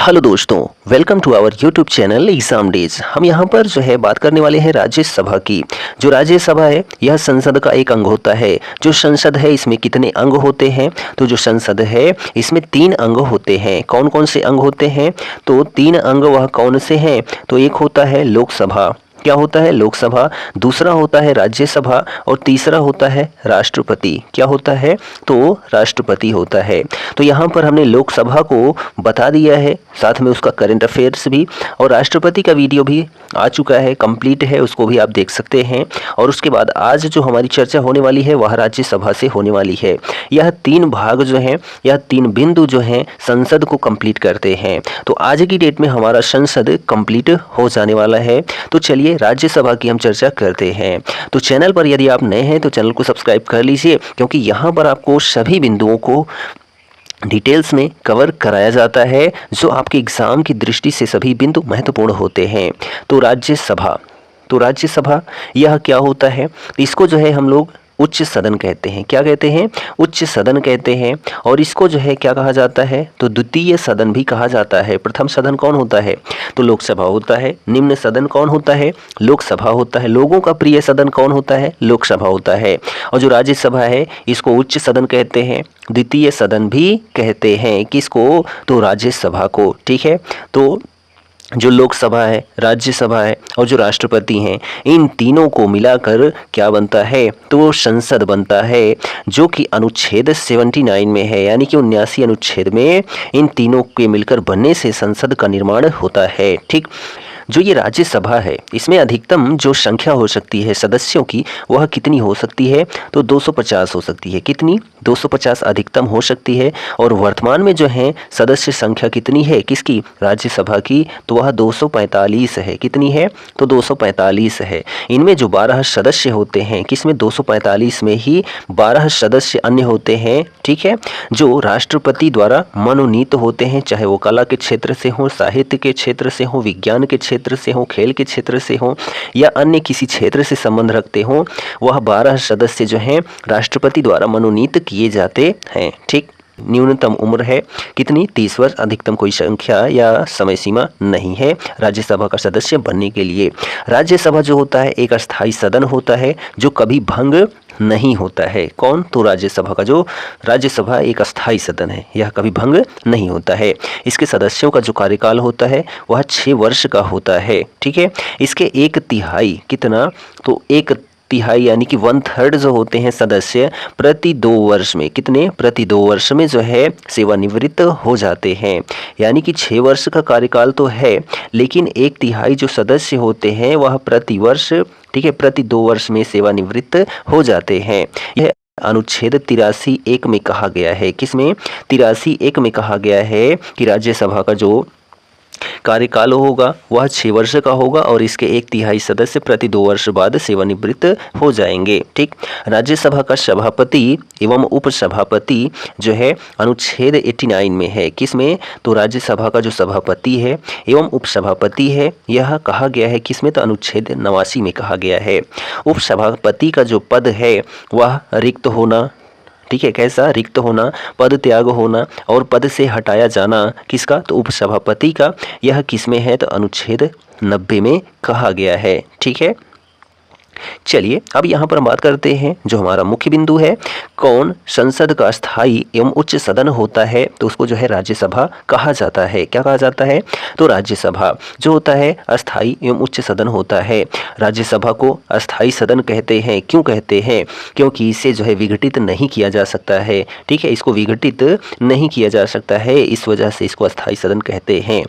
Hello दोस्तों, welcome to our YouTube channel exam days. हम यहाँ पर जो है बात करने वाले हैं राज्यसभा की। जो राज्यसभा है यह संसद का एक अंग होता है। जो संसद है इसमें कितने अंग होते हैं? तो जो संसद है इसमें 3 अंग होते हैं। कौन कौन से अंग होते हैं? तो 3 अंग वह कौन से हैं? तो एक होता है लोकसभा। क्या होता है? लोकसभा। दूसरा होता है राज्यसभा और तीसरा होता है राष्ट्रपति। क्या होता है? तो राष्ट्रपति होता है। तो यहाँ पर हमने लोकसभा को बता दिया है, साथ में उसका करंट अफेयर्स भी, और राष्ट्रपति का वीडियो भी आ चुका है, कंप्लीट है, उसको भी आप देख सकते हैं। और उसके बाद आज जो हमारी चर्चा होने वाली है वह राज्यसभा से होने वाली है। यह 3 भाग जो हैं, यह 3 बिंदु जो हैं संसद को कंप्लीट करते हैं। तो आज की डेट में हमारा संसद कंप्लीट हो जाने वाला है। तो चलिए राज्यसभा की हम चर्चा करते हैं। तो चैनल पर यदि आप नए हैं तो चैनल को सब्सक्राइब कर लीजिए, क्योंकि यहाँ पर आपको सभी बिंदुओं को डिटेल्स में कवर कराया जाता है, जो आपके एग्जाम की दृष्टि से सभी बिंदु महत्वपूर्ण होते हैं। तो राज्यसभा यह क्या होता है? इसको जो है हम लोग उच्च सदन कहते हैं। क्या कहते हैं? उच्च सदन कहते हैं। और इसको जो है क्या कहा जाता है? तो द्वितीय सदन भी कहा जाता है। प्रथम सदन कौन होता है? तो लोकसभा होता है। निम्न सदन कौन होता है? लोकसभा होता है। लोगों का प्रिय सदन कौन होता है? लोकसभा होता है। और जो राज्यसभा है इसको उच्च सदन कहते हैं, द्वितीय सदन भी कहते हैं। किसको? तो राज्यसभा को। ठीक है। तो जो लोकसभा है, राज्यसभा है और जो राष्ट्रपति हैं, इन तीनों को मिलाकर क्या बनता है? तो वो संसद बनता है, जो कि अनुच्छेद 79 में है, यानी कि 79 अनुच्छेद में इन तीनों के मिलकर बनने से संसद का निर्माण होता है। ठीक। जो ये राज्यसभा है इसमें अधिकतम जो संख्या हो सकती है सदस्यों की वह कितनी हो सकती है? तो 250 हो सकती है। कितनी? 250 अधिकतम हो सकती है। और वर्तमान में जो है सदस्य संख्या कितनी है किसकी? राज्यसभा की। तो वह 245 है। कितनी है? तो 245 है। इनमें जो 12 सदस्य होते हैं, किसमें? 245 में ही 12 सदस्य अन्य होते हैं। ठीक है। जो राष्ट्रपति द्वारा मनोनीत होते हैं, चाहे वो कला के क्षेत्र से हो, साहित्य के क्षेत्र से हो, विज्ञान के क्षेत्र से हो, खेल के क्षेत्र से हो, या अन्य किसी क्षेत्र से संबंध रखते हो, वह 12 सदस्य जो हैं राष्ट्रपति द्वारा मनोनीत किए जाते हैं। ठीक। न्यूनतम उम्र है कितनी? 30 वर्ष। अधिकतम कोई संख्या या समय सीमा नहीं है राज्यसभा का सदस्य बनने के लिए। राज्यसभा जो होता है एक अस्थायी सदन होता है, जो कभी भंग नहीं होता है। कौन? तो राज्यसभा एक अस्थायी सदन है, यह कभी भंग नहीं होता है। इसके सदस्यों का जो कार्यकाल होता है वह 6 वर्ष का होता है। ठीक है। इसके 1/3 कितना? तो 1/3 यानी कि 1/3 जो होते हैं सदस्य प्रति 2 वर्ष में, कितने? प्रति 2 वर्ष में जो है सेवानिवृत्त हो जाते हैं। यानी कि 6 वर्ष का कार्यकाल तो है, लेकिन 1/3 जो सदस्य होते हैं वह प्रति वर्ष, ठीक है, प्रति 2 वर्ष में सेवानिवृत्त हो जाते हैं। यह अनुच्छेद 83(1) में कहा गया है। किसमें? 83(1) में कहा गया है कि राज्यसभा का जो कार्यकाल होगा वह 6 वर्ष का होगा और इसके 1/3 सदस्य प्रति 2 वर्ष बाद सेवानिवृत्त हो जाएंगे। ठीक। राज्यसभा का सभापति एवं उपसभापति जो है अनुच्छेद 89 में है। किसमें? तो राज्यसभा का जो सभापति है एवं उपसभापति है यह कहा गया है किसमें? तो अनुच्छेद 89 में कहा गया है। उपसभापति का जो पद है वह रिक्त होना, ठीक है, कैसा? रिक्त होना, पद त्याग होना और पद से हटाया जाना किसका? तो उपसभापति का। यह किसमें है? तो अनुच्छेद 90 में कहा गया है। ठीक है। चलिए अब यहाँ पर हम बात करते हैं जो हमारा मुख्य बिंदु है, कौन संसद का स्थायी एवं उच्च सदन होता है? तो उसको जो है राज्यसभा कहा जाता है। क्या कहा जाता है? तो राज्यसभा जो होता है अस्थायी एवं उच्च सदन होता है। राज्यसभा को अस्थायी सदन कहते हैं। क्यों कहते हैं? क्योंकि इसे जो है विघटित नहीं किया जा सकता है। ठीक है। इसको विघटित नहीं किया जा सकता है, इस वजह से इसको अस्थायी सदन कहते हैं।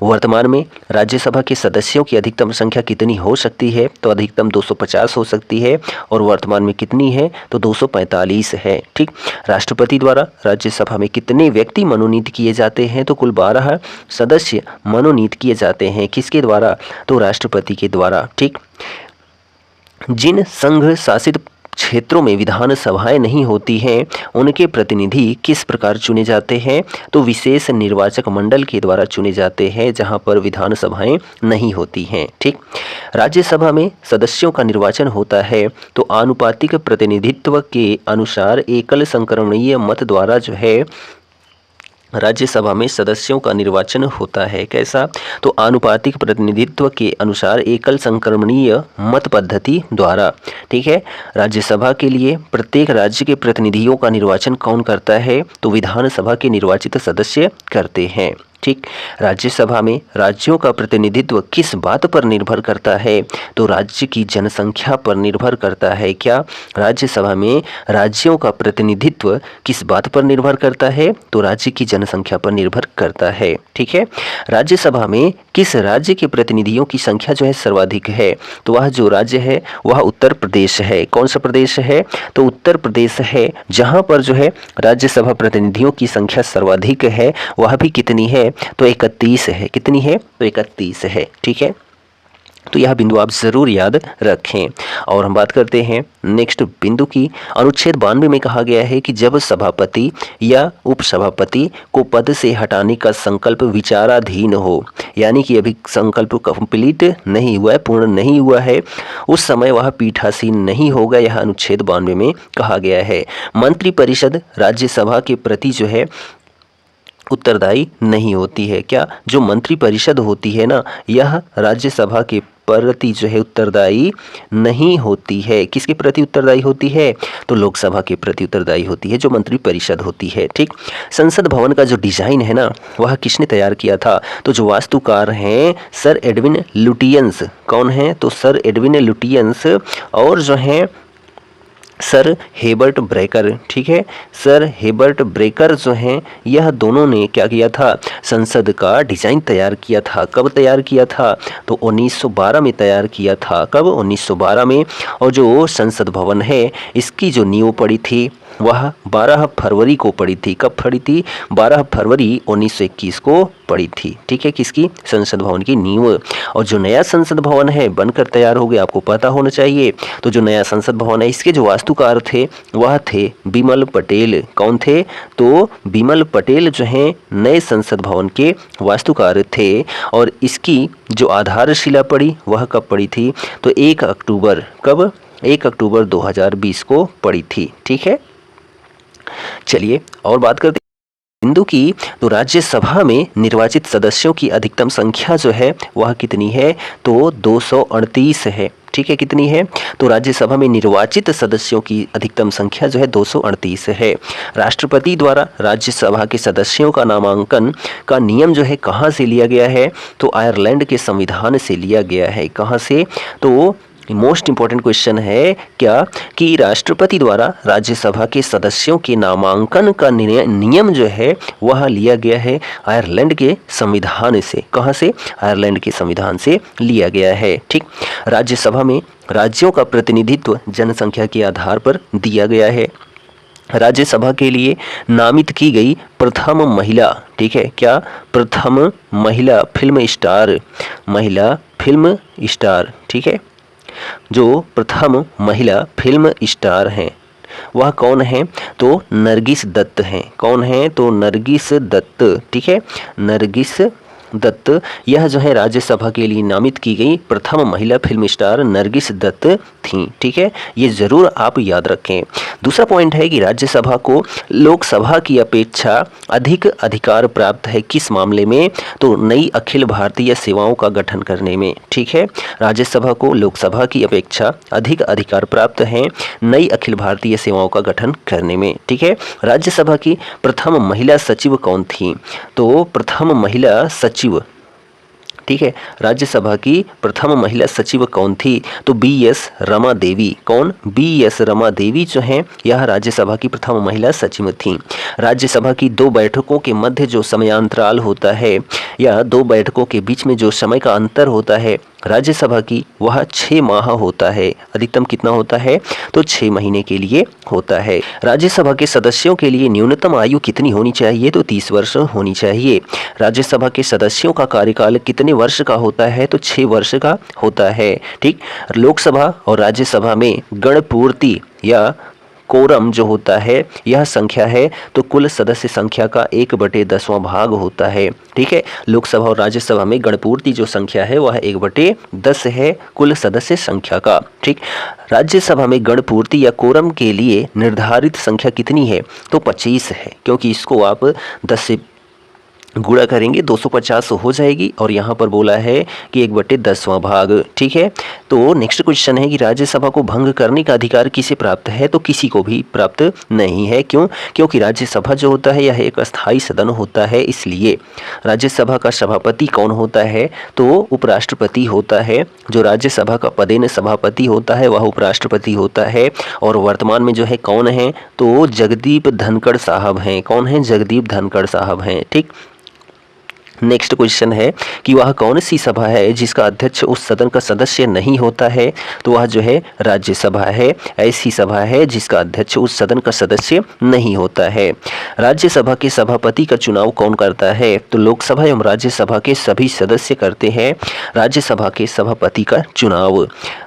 वर्तमान में राज्यसभा के सदस्यों की अधिकतम संख्या कितनी हो सकती है? तो अधिकतम 250 हो सकती है और वर्तमान में कितनी है? तो 245 है। ठीक। राष्ट्रपति द्वारा राज्यसभा में कितने व्यक्ति मनोनीत किए जाते हैं? तो कुल 12 सदस्य मनोनीत किए जाते हैं। किसके द्वारा? तो राष्ट्रपति के द्वारा। ठीक। जिन संघ शासित क्षेत्रों में विधानसभाएं नहीं होती हैं उनके प्रतिनिधि किस प्रकार चुने जाते हैं? तो विशेष निर्वाचक मंडल के द्वारा चुने जाते हैं, जहां पर विधानसभाएं नहीं होती हैं। ठीक। राज्यसभा में सदस्यों का निर्वाचन होता है तो आनुपातिक प्रतिनिधित्व के अनुसार एकल संक्रमणीय मत द्वारा जो है राज्यसभा में सदस्यों का निर्वाचन होता है कैसा? तो आनुपातिक प्रतिनिधित्व के अनुसार एकल संक्रमणीय मत पद्धति द्वारा। ठीक है, राज्यसभा के लिए प्रत्येक राज्य के प्रतिनिधियों का निर्वाचन कौन करता है? तो विधानसभा के निर्वाचित सदस्य करते हैं। ठीक, राज्यसभा में राज्यों का प्रतिनिधित्व किस बात पर निर्भर करता है? तो राज्य की जनसंख्या पर निर्भर करता है। क्या? राज्यसभा में राज्यों का प्रतिनिधित्व किस बात पर निर्भर करता है? तो राज्य की जनसंख्या पर निर्भर करता है। ठीक है, राज्यसभा में किस राज्य के प्रतिनिधियों की संख्या जो है सर्वाधिक है? तो वह जो राज्य है वह उत्तर प्रदेश है। कौन सा प्रदेश है? तो उत्तर प्रदेश है, जहां पर जो है राज्यसभा प्रतिनिधियों की संख्या सर्वाधिक है। वह भी कितनी है? तो 31 है। कितनी है? तो 31 है। ठीक है, तो यह बिंदु आप जरूर याद रखें। और हम बात करते हैं नेक्स्ट बिंदु की। अनुच्छेद 92 में कहा गया है कि जब सभापति या उपसभापति को पद से हटाने का संकल्प विचाराधीन हो, यानी कि अभी संकल्प कंप्लीट नहीं हुआ है, पूर्ण नहीं हुआ है, उस समय वह पीठासीन नहीं होगा। यह अनुच्छेद 92 में कहा गया है। मंत्रिपरिषद राज्यसभा के प्रति जो है उत्तरदायी नहीं होती है। क्या? जो मंत्रिपरिषद होती है ना, यह राज्यसभा के प्रति जो है उत्तरदायी नहीं होती है। किसके प्रति उत्तरदायी होती है? तो लोकसभा के प्रति उत्तरदायी होती है, जो मंत्रिपरिषद होती है। ठीक, संसद भवन का जो डिजाइन है ना, वह किसने तैयार किया था? तो जो वास्तुकार हैं सर एडविन लुटियंस। कौन है? तो सर एडविन लुटियंस और जो है सर हेबर्ट ब्रेकर। ठीक है, सर हेबर्ट ब्रेकर जो हैं, यह दोनों ने क्या किया था? संसद का डिजाइन तैयार किया था। कब तैयार किया था? तो 1912 में तैयार किया था। कब? 1912 में। और जो संसद भवन है, इसकी जो नींव पड़ी थी वह 12 फरवरी को पड़ी थी। कब पड़ी थी? 12 फरवरी 1921 को पड़ी थी। ठीक है, किसकी? संसद भवन की नींव। और जो नया संसद भवन है बनकर तैयार हो गया, आपको पता होना चाहिए। तो जो नया संसद भवन है, इसके जो वास्तुकार थे वह थे बिमल पटेल। कौन थे? तो बिमल पटेल जो हैं नए संसद भवन के वास्तुकार थे। और इसकी जो आधारशिला पड़ी वह कब पड़ी थी? तो 1 अक्टूबर। कब? 1 अक्टूबर 2020 को पड़ी थी। ठीक है, चलिए और बात करते बिंदु की। तो राज्यसभा में निर्वाचित सदस्यों की अधिकतम संख्या जो है वह कितनी है? तो 238 है। ठीक है, कितनी है? तो राज्यसभा में निर्वाचित सदस्यों की अधिकतम संख्या जो है 238 है। राष्ट्रपति द्वारा राज्यसभा के सदस्यों का नामांकन का नियम जो है कहाँ से लिया गया है? तो आयरलैंड के संविधान से लिया गया है। कहाँ से? तो मोस्ट इंपॉर्टेंट क्वेश्चन है क्या कि राष्ट्रपति द्वारा राज्यसभा के सदस्यों के नामांकन का नियम जो है वह लिया गया है आयरलैंड के संविधान से। कहाँ से? आयरलैंड के संविधान से लिया गया है। ठीक, राज्यसभा में राज्यों का प्रतिनिधित्व जनसंख्या के आधार पर दिया गया है। राज्यसभा के लिए नामित की गई प्रथम महिला, ठीक है, क्या? प्रथम महिला फिल्म स्टार, महिला फिल्म स्टार। ठीक है, जो प्रथम महिला फिल्म स्टार हैं वह कौन है? तो नरगिस दत्त हैं। कौन है? तो नरगिस दत्त। ठीक है, नरगिस दत्त यह जो है राज्यसभा के लिए नामित की गई प्रथम महिला फिल्म स्टार नरगिस दत्त थीं। ठीक है, ये जरूर आप याद रखें। दूसरा पॉइंट है कि राज्यसभा को लोकसभा की अपेक्षा अधिक अधिकार प्राप्त है। किस मामले में? तो नई अखिल भारतीय सेवाओं का गठन करने में। ठीक है, राज्यसभा को लोकसभा की अपेक्षा अधिक अधिकार प्राप्त हैं नई अखिल भारतीय सेवाओं का गठन करने में। ठीक है, राज्यसभा की प्रथम महिला सचिव कौन थी? तो प्रथम महिला सचिव, ठीक है, राज्यसभा की प्रथम महिला सचिव कौन थी? तो BS रमा देवी। कौन? BS रमा देवी जो हैं यह राज्यसभा की प्रथम महिला सचिव थीं। राज्यसभा की 2 बैठकों के मध्य जो समयांतराल होता है या 2 बैठकों के बीच में जो समय का अंतर होता है राज्यसभा की, वह 6 माह होता है। अधिकतम कितना होता है? तो 6 महीने के लिए होता है। राज्यसभा के सदस्यों के लिए न्यूनतम आयु कितनी होनी चाहिए? तो 30 वर्ष होनी चाहिए। राज्यसभा के सदस्यों का कार्यकाल कितने वर्ष का होता है? तो 6 वर्ष का होता है। ठीक, लोकसभा और राज्यसभा में गणपूर्ति या कोरम जो होता है यह संख्या है तो कुल सदस्य संख्या का 1/10वां भाग होता है। ठीक है, लोकसभा और राज्यसभा में गणपूर्ति जो संख्या है वह 1/10 है कुल सदस्य संख्या का। ठीक, राज्यसभा में गणपूर्ति या कोरम के लिए निर्धारित संख्या कितनी है? तो 25 है, क्योंकि इसको आप 10 से गुणा करेंगे 250 हो जाएगी और यहाँ पर बोला है कि 1/10वां भाग। ठीक है, तो नेक्स्ट क्वेश्चन है कि राज्यसभा को भंग करने का अधिकार किसे प्राप्त है? तो किसी को भी प्राप्त नहीं है। क्यों? क्योंकि राज्यसभा जो होता है यह एक अस्थायी सदन होता है, इसलिए राज्यसभा का सभापति कौन होता है? तो उपराष्ट्रपति होता है। जो राज्यसभा का पदेन सभापति होता है वह उपराष्ट्रपति होता है। और वर्तमान में जो है कौन है? तो जगदीप धनखड़ साहब हैं। कौन है? जगदीप धनखड़ साहब हैं। ठीक, नेक्स्ट क्वेश्चन है कि वह कौन सी सभा है जिसका अध्यक्ष उस सदन का सदस्य नहीं होता है? तो वह जो है राज्यसभा है। ऐसी सभा है जिसका अध्यक्ष उस सदन का सदस्य नहीं होता है। राज्यसभा के सभापति का चुनाव कौन करता है? तो लोकसभा एवं राज्यसभा के सभी सदस्य करते हैं राज्यसभा के सभापति का चुनाव।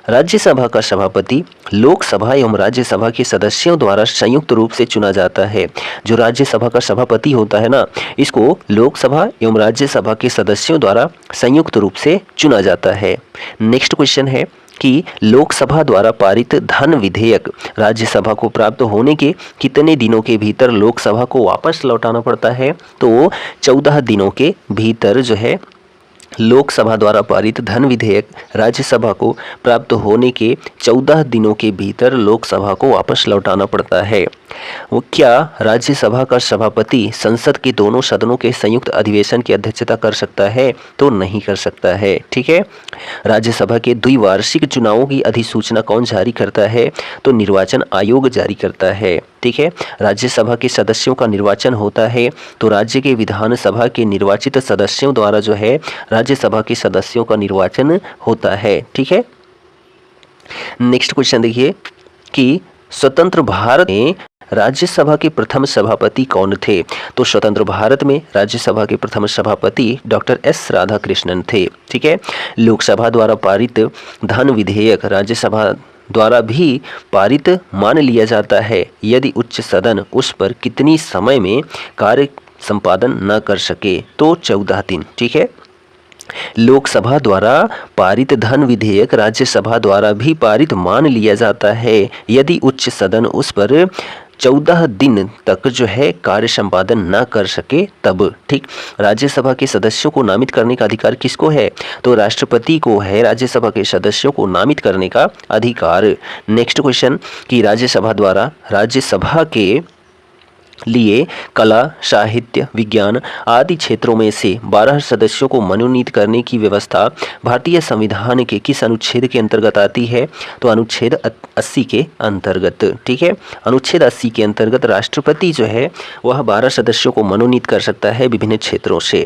राज्यसभा का सभापति लोकसभा एवं राज्यसभा के सदस्यों द्वारा संयुक्त रूप से चुना जाता है। जो राज्यसभा का सभापति होता है ना, इसको लोकसभा एवं राज्यसभा के सदस्यों द्वारा संयुक्त रूप से चुना जाता है। नेक्स्ट क्वेश्चन है कि लोकसभा द्वारा पारित धन विधेयक राज्यसभा को प्राप्त होने के कितने दिनों के भीतर लोकसभा को वापस लौटाना पड़ता है? तो 14 दिनों के भीतर जो है लोकसभा द्वारा पारित धन विधेयक राज्यसभा को प्राप्त होने के 14 दिनों के भीतर लोकसभा को वापस लौटाना पड़ता है। वो क्या राज्यसभा का सभापति संसद के दोनों सदनों के संयुक्त अधिवेशन की अध्यक्षता कर सकता है? तो नहीं कर सकता है। ठीक है, राज्यसभा के द्विवार्षिक चुनावों की अधिसूचना कौन जारी करता है? तो निर्वाचन आयोग जारी करता है। ठीक है, राज्यसभा के सदस्यों का निर्वाचन होता है तो राज्य के विधानसभा के निर्वाचित सदस्यों द्वारा जो है राज्यसभा के सदस्यों का निर्वाचन होता है। ठीक है, नेक्स्ट क्वेश्चन देखिए कि स्वतंत्र भारत में राज्यसभा के प्रथम सभापति कौन थे? तो स्वतंत्र भारत में राज्यसभा के प्रथम सभापति डॉक्टर एस राधाकृष्णन थे। ठीक है, लोकसभा द्वारा पारित धन विधेयक राज्यसभा द्वारा भी पारित मान लिया जाता है यदि उच्च सदन उस पर कितनी समय में कार्य संपादन न कर सके? तो 14 दिन। ठीक है, लोकसभा द्वारा पारित धन विधेयक राज्यसभा द्वारा भी पारित मान लिया जाता है यदि उच्च सदन उस पर 14 दिन तक जो है कार्य संपादन न कर सके तब। ठीक, राज्यसभा के सदस्यों को नामित करने का अधिकार किसको है? तो राष्ट्रपति को है राज्यसभा के सदस्यों को नामित करने का अधिकार। नेक्स्ट क्वेश्चन कि राज्यसभा द्वारा राज्यसभा के लिए कला, साहित्य, विज्ञान आदि क्षेत्रों में से 12 सदस्यों को मनोनीत करने की व्यवस्था भारतीय संविधान के किस अनुच्छेद के अंतर्गत आती है? तो अनुच्छेद 80 के अंतर्गत। ठीक है, अनुच्छेद 80 के अंतर्गत राष्ट्रपति जो है वह 12 सदस्यों को मनोनीत कर सकता है विभिन्न क्षेत्रों से।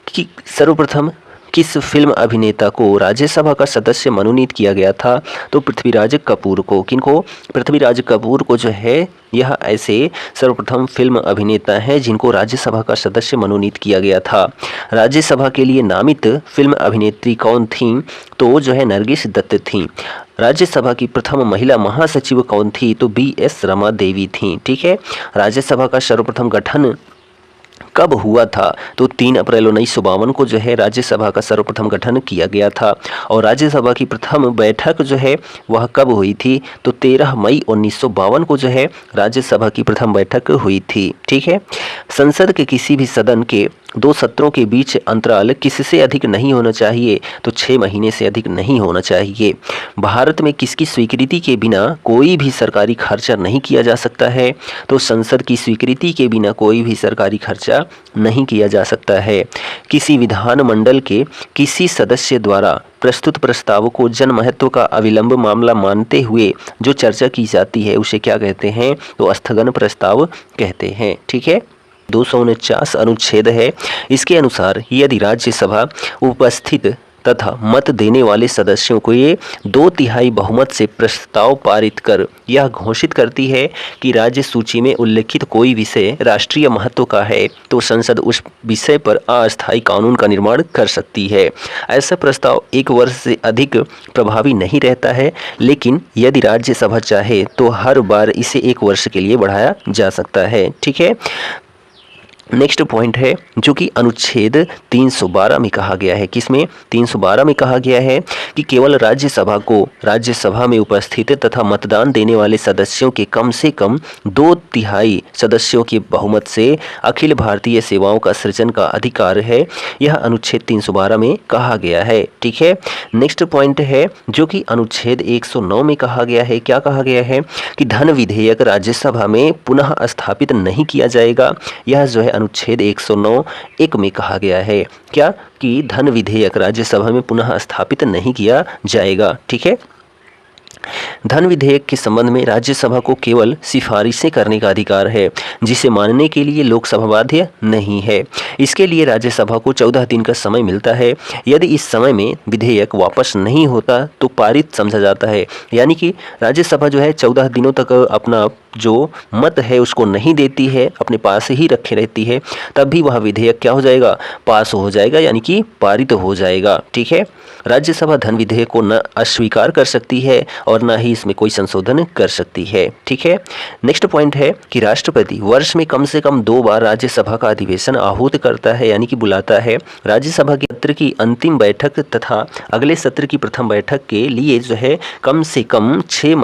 कि सर्वप्रथम किस फिल्म अभिनेता को राज्यसभा का सदस्य मनोनीत किया गया था? तो पृथ्वीराज कपूर को। किनको? पृथ्वीराज कपूर को जो है यह ऐसे सर्वप्रथम फिल्म अभिनेता हैं जिनको राज्यसभा का सदस्य मनोनीत किया गया था। राज्यसभा के लिए नामित फिल्म अभिनेत्री कौन थीं? तो जो है नरगिस दत्त थीं। राज्यसभा की प्रथम महिला महासचिव कौन थी? तो BS रमा देवी थीं। ठीक है, राज्यसभा का सर्वप्रथम गठन कब हुआ था? तो 3 अप्रैल 1952 को जो है राज्यसभा का सर्वप्रथम गठन किया गया था। और राज्यसभा की प्रथम बैठक जो है वह कब हुई थी? तो 13 मई 1952 को जो है राज्यसभा की प्रथम बैठक हुई थी। ठीक है, संसद के किसी भी सदन के 2 सत्रों के बीच अंतराल किससे अधिक नहीं होना चाहिए? तो 6 महीने से अधिक नहीं होना चाहिए। भारत में किसकी स्वीकृति के बिना कोई भी सरकारी खर्चा नहीं किया जा सकता है? तो संसद की स्वीकृति के बिना कोई भी सरकारी खर्चा नहीं किया जा सकता है। किसी विधानमंडल के किसी सदस्य द्वारा प्रस्तुत प्रस्ताव को जन महत्व का अविलंब मामला मानते हुए जो चर्चा की जाती है उसे क्या कहते हैं? तो स्थगन प्रस्ताव कहते हैं। ठीक है, 249 अनुच्छेद है। इसके अनुसार यदि राज्यसभा उपस्थित तथा मत देने वाले सदस्यों को ये 2/3 बहुमत से प्रस्ताव पारित कर यह घोषित करती है कि राज्य सूची में उल्लिखित कोई विषय राष्ट्रीय महत्व का है तो संसद उस विषय पर अस्थायी कानून का निर्माण कर सकती है। ऐसा प्रस्ताव 1 वर्ष से अधिक प्रभावी नहीं रहता है, लेकिन यदि राज्यसभा चाहे तो हर बार इसे 1 वर्ष के लिए बढ़ाया जा सकता है। ठीक है, नेक्स्ट पॉइंट है जो कि अनुच्छेद 312 में कहा गया है। किसमें? 312 में कहा गया है कि केवल राज्यसभा को राज्यसभा में उपस्थित तथा मतदान देने वाले सदस्यों के कम से कम 2/3 सदस्यों के बहुमत से अखिल भारतीय सेवाओं का सृजन का अधिकार है। यह अनुच्छेद 312 में कहा गया है। ठीक है। नेक्स्ट पॉइंट है जो कि अनुच्छेद 109 में कहा गया है। क्या कहा गया है? कि धन विधेयक राज्यसभा में पुनः स्थापित नहीं किया जाएगा। यह जो है अनुच्छेद 109(1) में कहा गया है। क्या? कि धन विधेयक राज्यसभा में पुनः स्थापित नहीं किया जाएगा। ठीक है। धन विधेयक के संबंध में राज्यसभा को केवल सिफारिशें करने का अधिकार है, जिसे मानने के लिए लोकसभा बाध्य नहीं है। इसके लिए राज्यसभा को 14 दिन का समय मिलता है। यदि इस समय में विधेयक वापस नहीं होता तो पारित समझा जाता है। यानी कि राज्यसभा जो है 14 दिनों तक अपना जो मत है उसको नहीं देती है, अपने पास ही रखे रहती है, तब भी वह विधेयक क्या हो जाएगा? पास हो जाएगा, यानी कि पारित हो जाएगा। ठीक है। राज्यसभा धन विधेयक को न अस्वीकार कर सकती है और न ही इसमें कोई संशोधन कर सकती है। ठीक है। नेक्स्ट पॉइंट है कि राष्ट्रपति वर्ष में कम से कम 2 बार राज्यसभा का अधिवेशन आहूत करता है, यानी कि बुलाता है। राज्यसभा के सत्र की अंतिम बैठक तथा अगले सत्र की प्रथम बैठक के लिए जो है कम से कम 6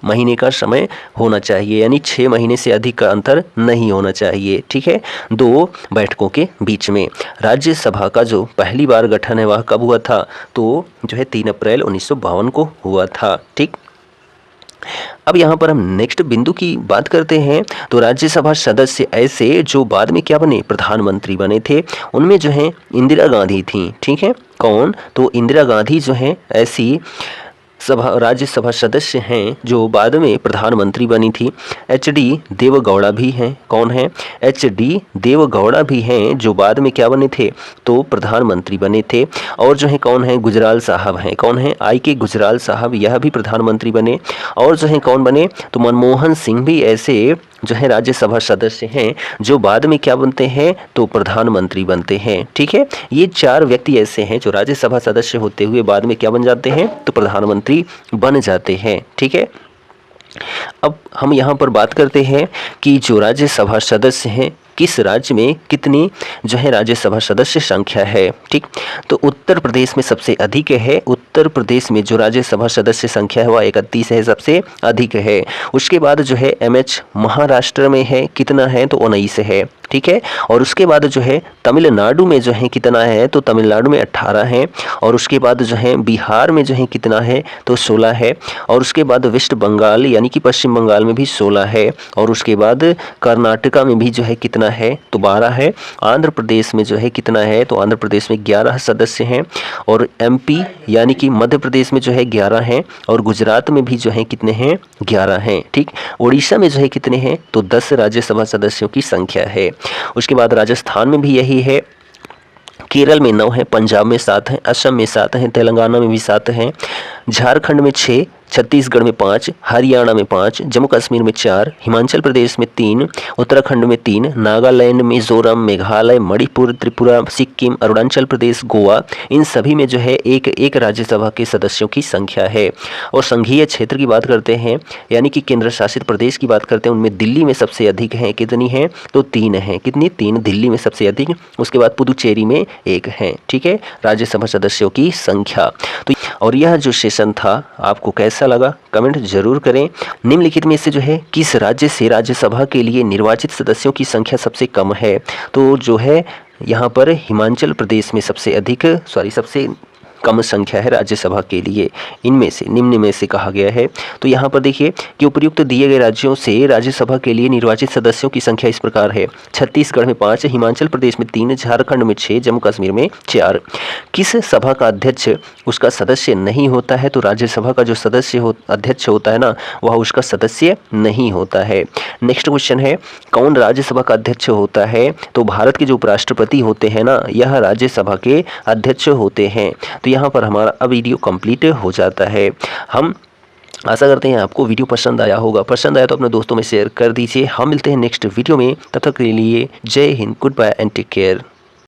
महीने का समय होना चाहिए, यानी 6 महीने से अधिक का अंतर नहीं होना चाहिए। ठीक है। 2 बैठकों के बीच में। राज्यसभा का जो पहली बार गठन है वह कब हुआ था? तो जो है 3 अप्रैल 1952 को हुआ था। ठीक। अब यहाँ पर हम नेक्स्ट बिंदु की बात करते हैं। तो राज्यसभा सदस्य ऐसे जो बाद में क्या बने? प्रधानमंत्री बने थे। उनमें जो है इंदिरा गांधी थी। ठीक है। कौन? तो इंदिरा गांधी जो है ऐसी राज्यसभा सदस्य हैं जो बाद में प्रधानमंत्री बनी थी। HD देवगौड़ा भी हैं। कौन है? HD देवगौड़ा भी हैं जो बाद में क्या बने थे? तो प्रधानमंत्री बने थे। और जो है कौन है? गुजराल साहब हैं। कौन है? IK गुजराल साहब, यह भी प्रधानमंत्री बने। और जो है कौन बने? तो मनमोहन सिंह भी ऐसे जो है राज्यसभा सदस्य हैं जो बाद में क्या बनते हैं? तो प्रधानमंत्री बनते हैं। ठीक है। ये 4 व्यक्ति ऐसे हैं जो राज्यसभा सदस्य होते हुए बाद में क्या बन जाते हैं? तो प्रधानमंत्री बन जाते हैं। ठीक है। अब हम यहाँ पर बात करते हैं कि जो राज्यसभा सदस्य हैं किस राज्य में कितनी जो है राज्यसभा सदस्य संख्या है। ठीक। तो उत्तर प्रदेश में सबसे अधिक है। उत्तर प्रदेश में जो राज्यसभा सदस्य संख्या है वह 31 है, सबसे अधिक है। उसके बाद जो है MH महाराष्ट्र में है, कितना है? तो 19 है। ठीक है। और उसके बाद जो है तमिलनाडु में जो है कितना है? तो तमिलनाडु में 18 है। और उसके बाद जो है बिहार में जो है कितना है? तो 16 है। और उसके बाद वेस्ट बंगाल यानी कि पश्चिम बंगाल में भी 16 है। और उसके बाद कर्नाटका में भी जो है कितना है? तो 12 है। आंध्र प्रदेश में जो है कितना है? तो आंध्र प्रदेश में 11 सदस्य हैं। और MP यानी कि मध्य प्रदेश में जो है 11 हैं। और गुजरात में भी जो है कितने हैं? 11 हैं। ठीक। उड़ीसा में जो है कितने हैं? तो 10 राज्यसभा सदस्यों की संख्या है। उसके बाद राजस्थान में भी यही है। केरल में 9 है, पंजाब में 7 हैं, असम में 7 हैं, तेलंगाना में भी 7 हैं, झारखंड में 6, छत्तीसगढ़ में 5, हरियाणा में 5, जम्मू कश्मीर में 4, हिमाचल प्रदेश में 3, उत्तराखंड में 3, नागालैंड, मिजोरम, मेघालय, मणिपुर, त्रिपुरा, सिक्किम, अरुणाचल प्रदेश, गोवा, इन सभी में जो है एक राज्यसभा के सदस्यों की संख्या है। और संघीय क्षेत्र की बात करते हैं यानी कि केंद्र शासित प्रदेश की बात करते हैं, उनमें दिल्ली में सबसे अधिक हैं। कितनी हैं? तो 3 हैं। कितनी? 3 दिल्ली में सबसे अधिक। उसके बाद पुदुचेरी में 1 है। ठीक है। राज्यसभा सदस्यों की संख्या। तो और यह जो सेशन था आपको कैसा लगा कमेंट जरूर करें। निम्नलिखित में से जो है किस राज्य से राज्यसभा के लिए निर्वाचित सदस्यों की संख्या सबसे कम है? तो जो है यहाँ पर हिमाचल प्रदेश में सबसे कम संख्या है राज्यसभा के लिए। इनमें से निम्न में से कहा गया है। तो यहाँ पर देखिए कि उपयुक्त दिए गए राज्यों से राज्यसभा के लिए निर्वाचित सदस्यों की संख्या इस प्रकार है। छत्तीसगढ़ में 5, हिमाचल प्रदेश में 3, झारखंड में 6, जम्मू कश्मीर में 4। किस सभा का अध्यक्ष उसका सदस्य नहीं होता है? तो राज्यसभा का जो अध्यक्ष होता है ना, वह उसका सदस्य नहीं होता है। नेक्स्ट क्वेश्चन है, कौन राज्यसभा का अध्यक्ष होता है? तो भारत के जो उपराष्ट्रपति होते हैं ना, यह राज्यसभा के अध्यक्ष होते हैं। तो यहाँ पर हमारा वीडियो कंप्लीट हो जाता है। हम आशा करते हैं आपको वीडियो पसंद आया होगा। पसंद आया तो अपने दोस्तों में शेयर कर दीजिए। हम मिलते हैं नेक्स्ट वीडियो में। तब तक के लिए जय हिंद, goodbye and take care.